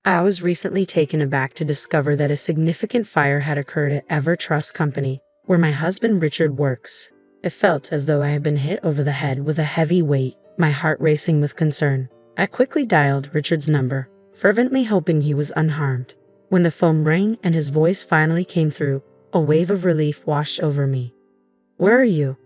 I was recently taken aback to discover that a significant fire had occurred at EverTrust Company, where my husband Richard works. It felt as though I had been hit over the head with a heavy weight, my heart racing with concern. I quickly dialed Richard's number, fervently hoping he was unharmed. When the phone rang and his voice finally came through, a wave of relief washed over me. "Where are you?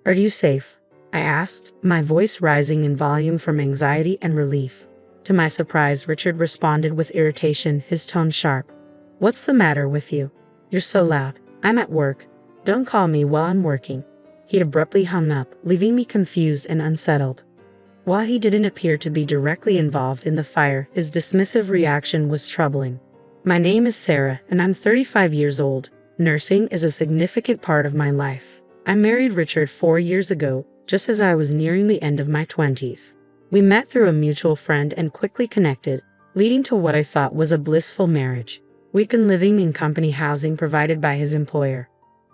Are you safe?" I asked, my voice rising in volume from anxiety and relief. To my surprise, Richard responded with irritation, his tone sharp. "What's the matter with you? You're so loud. I'm at work. Don't call me while I'm working." He abruptly hung up, leaving me confused and unsettled. While he didn't appear to be directly involved in the fire, his dismissive reaction was troubling. "My name is Sarah, and I'm 35 years old. Nursing is a significant part of my life. I married Richard 4 years ago, just as I was nearing the end of my 20s. We met through a mutual friend and quickly connected, leading to what I thought was a blissful marriage. We've been living in company housing provided by his employer.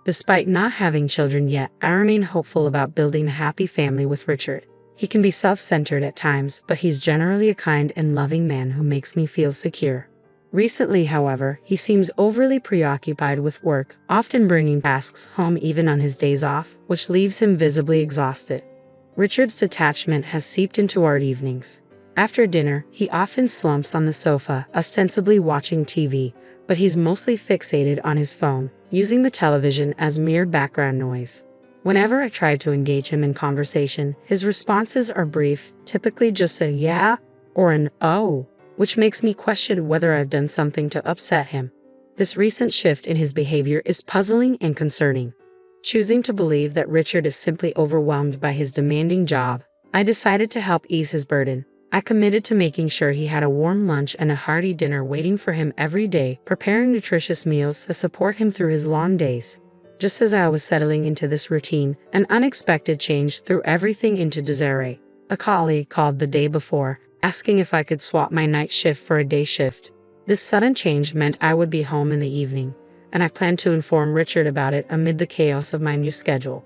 Despite not having children yet, I remain hopeful about building a happy family with Richard. He can be self-centered at times, but he's generally a kind and loving man who makes me feel secure. Recently, however, he seems overly preoccupied with work, often bringing tasks home even on his days off, which leaves him visibly exhausted. Richard's detachment has seeped into our evenings. After dinner, he often slumps on the sofa, ostensibly watching TV, but he's mostly fixated on his phone, using the television as mere background noise. Whenever I try to engage him in conversation, his responses are brief, typically just a "yeah" or an "oh," which makes me question whether I've done something to upset him. This recent shift in his behavior is puzzling and concerning. Choosing to believe that Richard is simply overwhelmed by his demanding job, I decided to help ease his burden. I committed to making sure he had a warm lunch and a hearty dinner waiting for him every day, preparing nutritious meals to support him through his long days. Just as I was settling into this routine, an unexpected change threw everything into disarray. A colleague called the day before, asking if I could swap my night shift for a day shift. This sudden change meant I would be home in the evening, and I planned to inform Richard about it amid the chaos of my new schedule.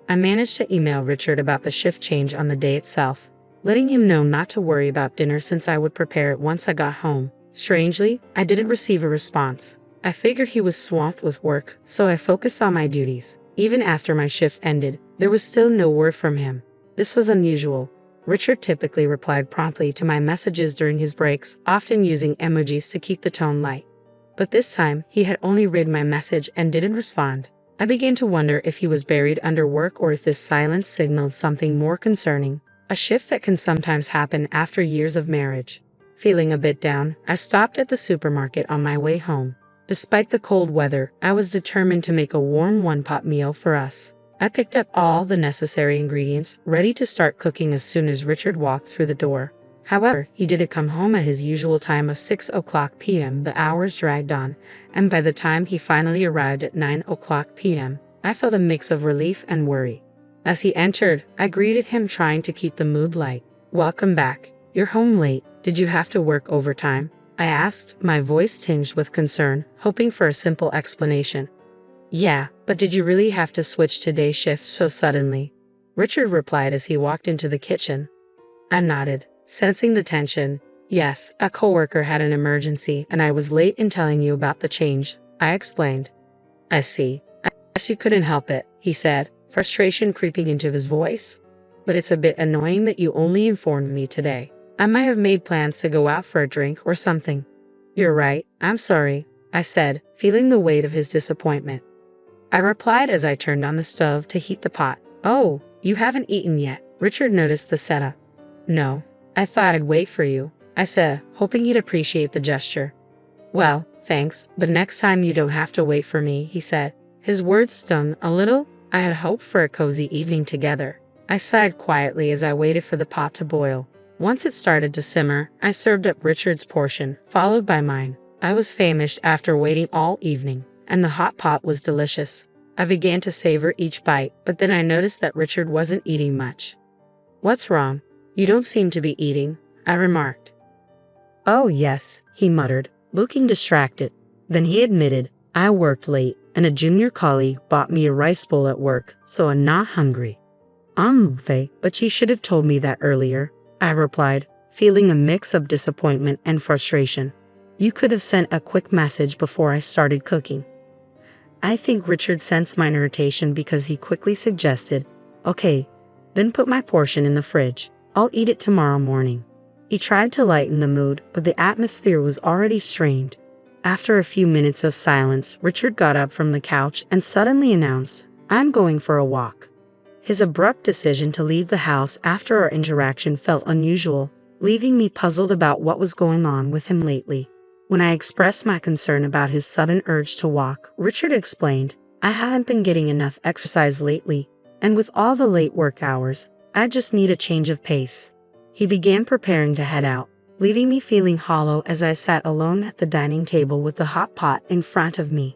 I managed to email Richard about the shift change on the day itself, letting him know not to worry about dinner since I would prepare it once I got home. Strangely, I didn't receive a response. I figured he was swamped with work, so I focused on my duties. Even after my shift ended, there was still no word from him. This was unusual. Richard typically replied promptly to my messages during his breaks, often using emojis to keep the tone light. But this time, he had only read my message and didn't respond. I began to wonder if he was buried under work or if this silence signaled something more concerning, a shift that can sometimes happen after years of marriage. Feeling a bit down, I stopped at the supermarket on my way home. Despite the cold weather, I was determined to make a warm one-pot meal for us. I picked up all the necessary ingredients, ready to start cooking as soon as Richard walked through the door. However, he didn't come home at his usual time of 6:00 p.m. The hours dragged on, and by the time he finally arrived at 9:00 p.m., I felt a mix of relief and worry. As he entered, I greeted him, trying to keep the mood light. "Welcome back. You're home late. Did you have to work overtime?" I asked, my voice tinged with concern, hoping for a simple explanation. "Yeah, but did you really have to switch to day shift so suddenly?" Richard replied as he walked into the kitchen. I nodded, sensing the tension. "Yes, a coworker had an emergency and I was late in telling you about the change," I explained. "I see. I guess you couldn't help it," he said, frustration creeping into his voice. "But it's a bit annoying that you only informed me today. I might have made plans to go out for a drink or something." "You're right. I'm sorry," I said, feeling the weight of his disappointment. I replied as I turned on the stove to heat the pot. "Oh, you haven't eaten yet?" Richard noticed the setup. "No. I thought I'd wait for you," I said, hoping he'd appreciate the gesture. "Well, thanks, but next time you don't have to wait for me," he said. His words stung a little. I had hoped for a cozy evening together. I sighed quietly as I waited for the pot to boil. Once it started to simmer, I served up Richard's portion, followed by mine. I was famished after waiting all evening, and the hot pot was delicious. I began to savor each bite, but then I noticed that Richard wasn't eating much. "What's wrong? You don't seem to be eating," I remarked. "Oh yes," he muttered, looking distracted. Then he admitted, "I worked late, and a junior colleague bought me a rice bowl at work, so I'm not hungry." But you should have told me that earlier," I replied, feeling a mix of disappointment and frustration. You could have sent a quick message before I started cooking." I think Richard sensed my irritation because he quickly suggested, "Okay, then put my portion in the fridge. I'll eat it tomorrow morning." He tried to lighten the mood, but the atmosphere was already strained. After a few minutes of silence, Richard got up from the couch and suddenly announced, "I'm going for a walk." His abrupt decision to leave the house after our interaction felt unusual, leaving me puzzled about what was going on with him lately. When I expressed my concern about his sudden urge to walk, Richard explained, "I haven't been getting enough exercise lately, and with all the late work hours, I just need a change of pace." He began preparing to head out, leaving me feeling hollow as I sat alone at the dining table with the hot pot in front of me.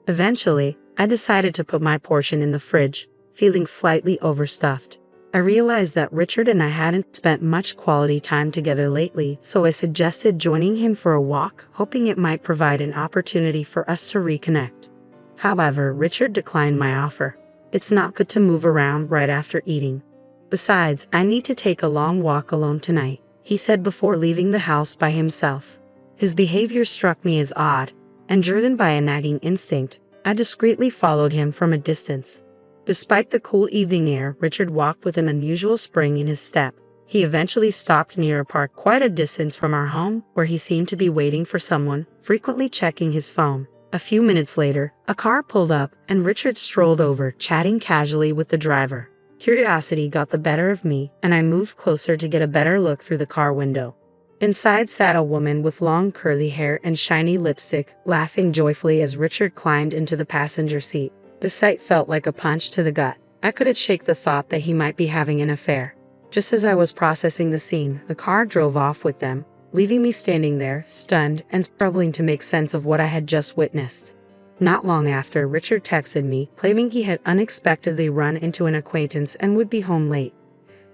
Eventually, I decided to put my portion in the fridge, feeling slightly overstuffed. I realized that Richard and I hadn't spent much quality time together lately, so I suggested joining him for a walk, hoping it might provide an opportunity for us to reconnect. However, Richard declined my offer. "It's not good to move around right after eating. Besides, I need to take a long walk alone tonight," he said before leaving the house by himself. His behavior struck me as odd, and driven by a nagging instinct, I discreetly followed him from a distance. Despite the cool evening air, Richard walked with an unusual spring in his step. He eventually stopped near a park quite a distance from our home, where he seemed to be waiting for someone, frequently checking his phone. A few minutes later, a car pulled up, and Richard strolled over, chatting casually with the driver. Curiosity got the better of me, and I moved closer to get a better look through the car window. Inside sat a woman with long curly hair and shiny lipstick, laughing joyfully as Richard climbed into the passenger seat. The sight felt like a punch to the gut. I couldn't shake the thought that he might be having an affair. Just as I was processing the scene, the car drove off with them, leaving me standing there, stunned and struggling to make sense of what I had just witnessed. Not long after, Richard texted me, claiming he had unexpectedly run into an acquaintance and would be home late.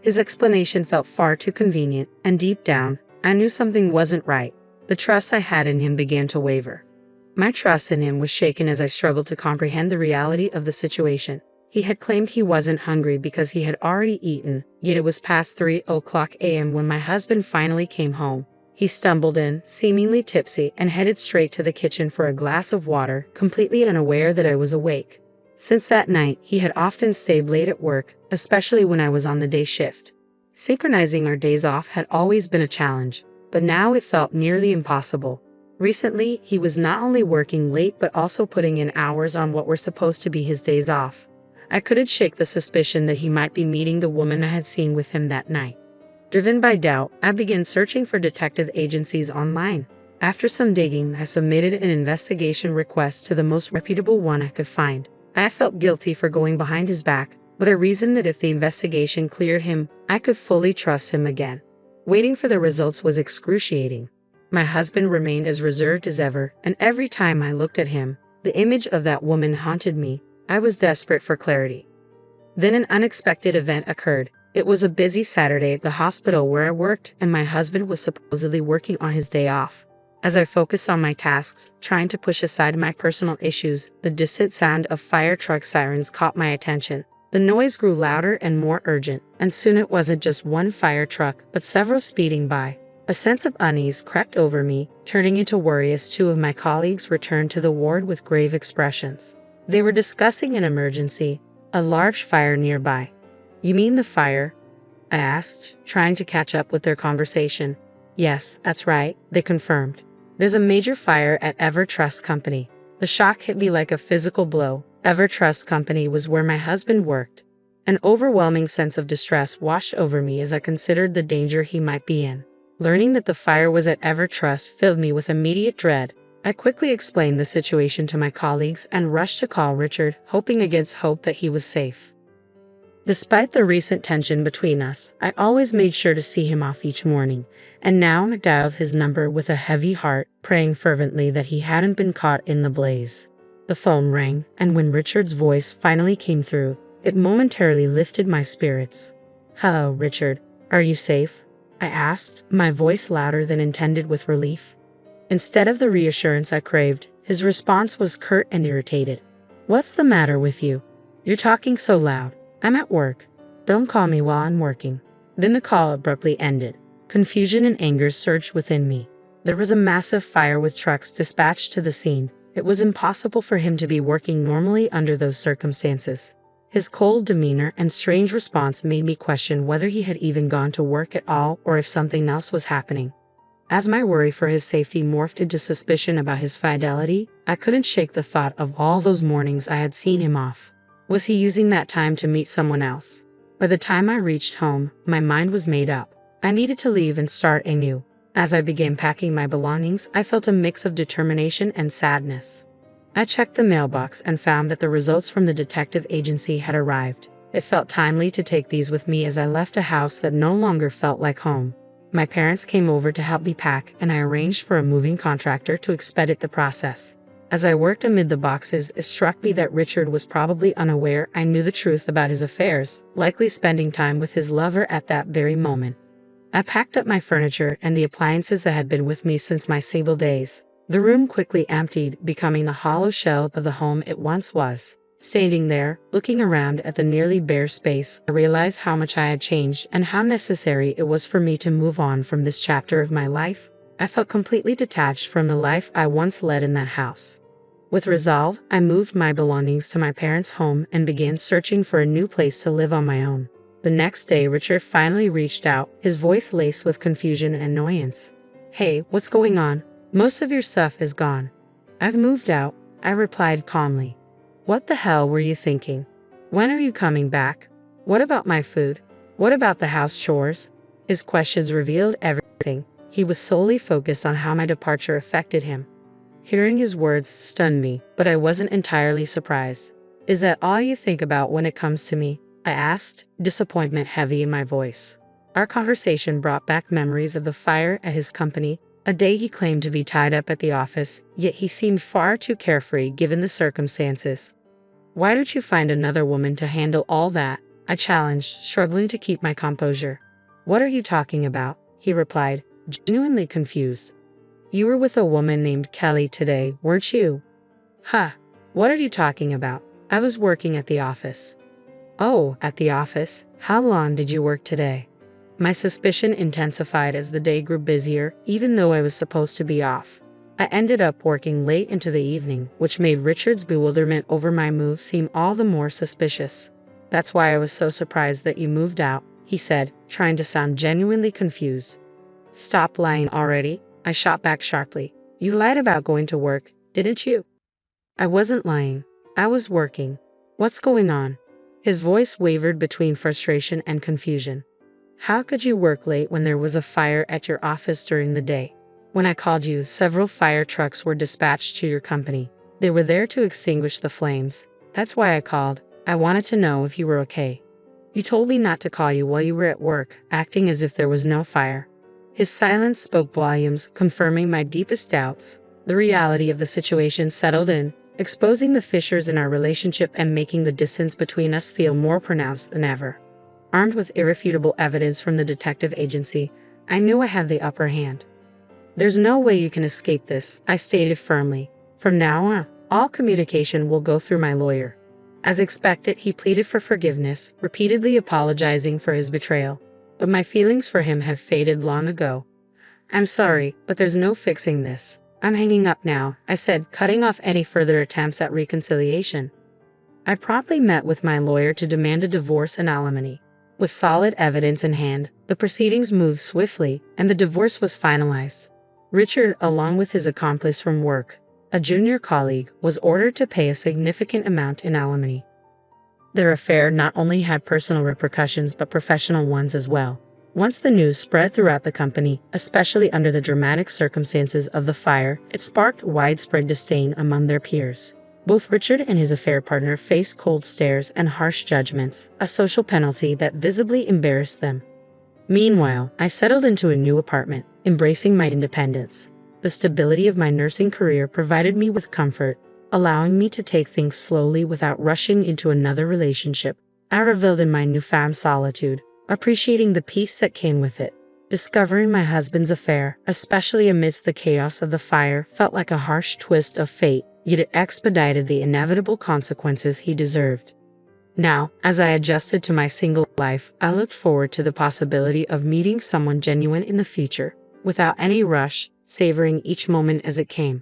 His explanation felt far too convenient, and deep down, I knew something wasn't right. The trust I had in him began to waver. My trust in him was shaken as I struggled to comprehend the reality of the situation. He had claimed he wasn't hungry because he had already eaten, yet it was past 3:00 a.m. when my husband finally came home. He stumbled in, seemingly tipsy, and headed straight to the kitchen for a glass of water, completely unaware that I was awake. Since that night, he had often stayed late at work, especially when I was on the day shift. Synchronizing our days off had always been a challenge, but now it felt nearly impossible. Recently, he was not only working late but also putting in hours on what were supposed to be his days off. I couldn't shake the suspicion that he might be meeting the woman I had seen with him that night. Driven by doubt, I began searching for detective agencies online. After some digging, I submitted an investigation request to the most reputable one I could find. I felt guilty for going behind his back, but I reasoned that if the investigation cleared him, I could fully trust him again. Waiting for the results was excruciating. My husband remained as reserved as ever, and every time I looked at him, the image of that woman haunted me. I was desperate for clarity. Then an unexpected event occurred. It was a busy Saturday at the hospital where I worked, and my husband was supposedly working on his day off. As I focused on my tasks, trying to push aside my personal issues, the distant sound of fire truck sirens caught my attention. The noise grew louder and more urgent, and soon it wasn't just one fire truck, but several speeding by. A sense of unease crept over me, turning into worry as two of my colleagues returned to the ward with grave expressions. They were discussing an emergency, a large fire nearby. "You mean the fire?" I asked, trying to catch up with their conversation. "Yes, that's right," they confirmed. "There's a major fire at EverTrust Company." The shock hit me like a physical blow. EverTrust Company was where my husband worked. An overwhelming sense of distress washed over me as I considered the danger he might be in. Learning that the fire was at EverTrust filled me with immediate dread. I quickly explained the situation to my colleagues and rushed to call Richard, hoping against hope that he was safe. Despite the recent tension between us, I always made sure to see him off each morning, and now I dialed his number with a heavy heart, praying fervently that he hadn't been caught in the blaze. The phone rang, and when Richard's voice finally came through, it momentarily lifted my spirits. "Hello, Richard. Are you safe?" I asked, my voice louder than intended with relief. Instead of the reassurance I craved, his response was curt and irritated. "What's the matter with you? You're talking so loud. I'm at work. Don't call me while I'm working." Then the call abruptly ended. Confusion and anger surged within me. There was a massive fire with trucks dispatched to the scene. It was impossible for him to be working normally under those circumstances. His cold demeanor and strange response made me question whether he had even gone to work at all or if something else was happening. As my worry for his safety morphed into suspicion about his fidelity, I couldn't shake the thought of all those mornings I had seen him off. Was he using that time to meet someone else? By the time I reached home, my mind was made up. I needed to leave and start anew. As I began packing my belongings, I felt a mix of determination and sadness. I checked the mailbox and found that the results from the detective agency had arrived. It felt timely to take these with me as I left a house that no longer felt like home. My parents came over to help me pack, and I arranged for a moving contractor to expedite the process. As I worked amid the boxes, it struck me that Richard was probably unaware I knew the truth about his affairs, likely spending time with his lover at that very moment. I packed up my furniture and the appliances that had been with me since my single days. The room quickly emptied, becoming the hollow shell of the home it once was. Standing there, looking around at the nearly bare space, I realized how much I had changed and how necessary it was for me to move on from this chapter of my life. I felt completely detached from the life I once led in that house. With resolve, I moved my belongings to my parents' home and began searching for a new place to live on my own. The next day, Richard finally reached out, his voice laced with confusion and annoyance. "Hey, what's going on? Most of your stuff is gone." "I've moved out," I replied calmly. "What the hell were you thinking? When are you coming back? What about my food? What about the house chores?" His questions revealed everything. He was solely focused on how my departure affected him. Hearing his words stunned me, but I wasn't entirely surprised. "Is that all you think about when it comes to me?" I asked, disappointment heavy in my voice. Our conversation brought back memories of the fire at his company, a day he claimed to be tied up at the office, yet he seemed far too carefree given the circumstances. "Why don't you find another woman to handle all that?" I challenged, struggling to keep my composure. "What are you talking about?" he replied, genuinely confused. "You were with a woman named Kelly today, weren't you?" "Huh, what are you talking about? I was working at the office." "Oh, at the office? How long did you work today?" My suspicion intensified as the day grew busier, even though I was supposed to be off. I ended up working late into the evening, which made Richard's bewilderment over my move seem all the more suspicious. "That's why I was so surprised that you moved out," he said, trying to sound genuinely confused. "Stop lying already," I shot back sharply. "You lied about going to work, didn't you?" "I wasn't lying. I was working. What's going on?" His voice wavered between frustration and confusion. "How could you work late when there was a fire at your office during the day? When I called you, several fire trucks were dispatched to your company. They were there to extinguish the flames. That's why I called. I wanted to know if you were okay. You told me not to call you while you were at work, acting as if there was no fire." His silence spoke volumes, confirming my deepest doubts. The reality of the situation settled in, exposing the fissures in our relationship and making the distance between us feel more pronounced than ever. Armed with irrefutable evidence from the detective agency, I knew I had the upper hand. "There's no way you can escape this," I stated firmly. "From now on, all communication will go through my lawyer." As expected, he pleaded for forgiveness, repeatedly apologizing for his betrayal. But my feelings for him had faded long ago. "I'm sorry, but there's no fixing this. I'm hanging up now," I said, cutting off any further attempts at reconciliation. I promptly met with my lawyer to demand a divorce and alimony. With solid evidence in hand, the proceedings moved swiftly, and the divorce was finalized. Richard, along with his accomplice from work, a junior colleague, was ordered to pay a significant amount in alimony. Their affair not only had personal repercussions but professional ones as well. Once the news spread throughout the company, especially under the dramatic circumstances of the fire, it sparked widespread disdain among their peers. Both Richard and his affair partner faced cold stares and harsh judgments, a social penalty that visibly embarrassed them. Meanwhile, I settled into a new apartment, embracing my independence. The stability of my nursing career provided me with comfort, allowing me to take things slowly without rushing into another relationship. I reveled in my newfound solitude, appreciating the peace that came with it. Discovering my husband's affair, especially amidst the chaos of the fire, felt like a harsh twist of fate, yet it expedited the inevitable consequences he deserved. Now, as I adjusted to my single life, I looked forward to the possibility of meeting someone genuine in the future, without any rush, savoring each moment as it came.